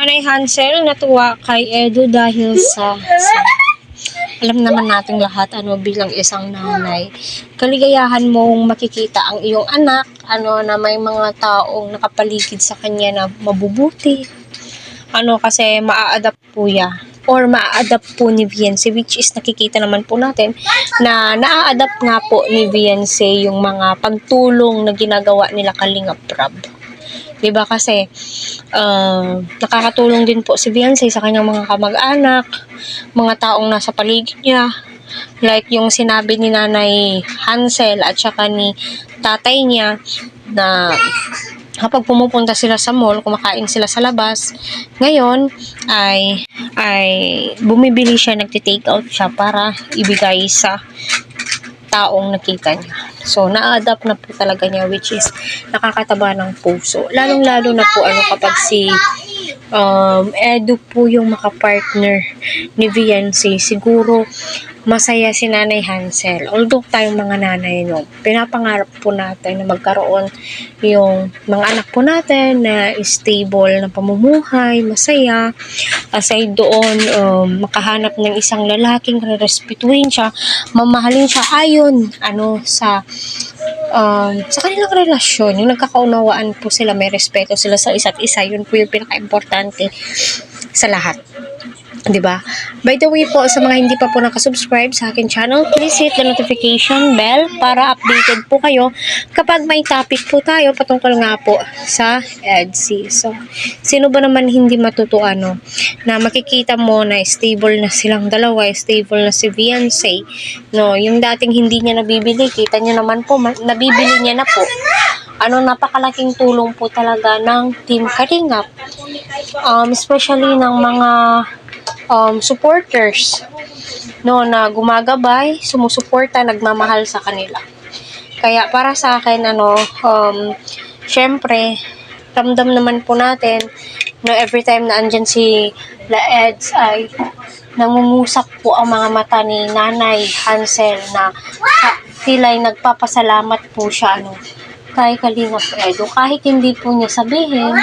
Nanay Hansel natuwa kay Edu dahil sa alam naman nating lahat bilang isang nanay, kaligayahan mong makikita ang iyong anak na may mga taong nakapaligid sa kanya na mabubuti. Kasi maa-adapt po po ni Viancy, which is nakikita naman po natin na naa-adapt nga po ni Viancy yung mga pagtulong na ginagawa nila Kalingap Rab. Diba kasi nakakatulong din po si Viancy sa kanyang mga kamag-anak, mga taong nasa paligid niya. Like yung sinabi ni Nanay Hansel at saka ni tatay niya na kapag pumupunta sila sa mall, kumakain sila sa labas, ngayon ay bumibili siya, nagti-take out siya para ibigay sa taong nakita niya. So, na-adapt na po talaga niya, which is nakakataba ng puso. Lalong-lalo na po kapag si Edu po yung makapartner ni Viancy, siguro masaya si Nanay Hansel. Although tayong mga nanay, pinapangarap po natin na magkaroon yung mga anak po natin na stable na pamumuhay, masaya. Aside doon, makahanap ng isang lalaking respetuhin siya, mamahalin siya ayon sa kanilang relasyon, yung nagkakaunawaan po sila, may respeto sila sa isa't isa. Yun po yung pinaka-importante sa lahat. Diba? By the way po, sa mga hindi pa po nakasubscribe sa akin channel, please hit the notification bell para updated po kayo kapag may topic po tayo patungkol nga po sa EDC. So, sino ba naman hindi matutuwa na makikita mo na stable na silang dalawa, stable na si Viancy, yung dating hindi niya nabibili, kita niya naman po, nabibili niya na po. Napakalaking tulong po talaga ng Team Kalingap, especially ng mga supporters na gumagabay, sumusuporta, nagmamahal sa kanila. Kaya para sa akin syempre ramdam naman po natin na every time na andyan si Laeds ay nangungusap po ang mga mata ni Nanay Hansel na tila'y nagpapasalamat po siya kay Kalingap Edu. Kahit hindi po niya sabihin,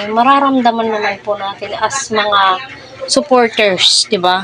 mararamdaman naman po natin as mga supporters, di ba?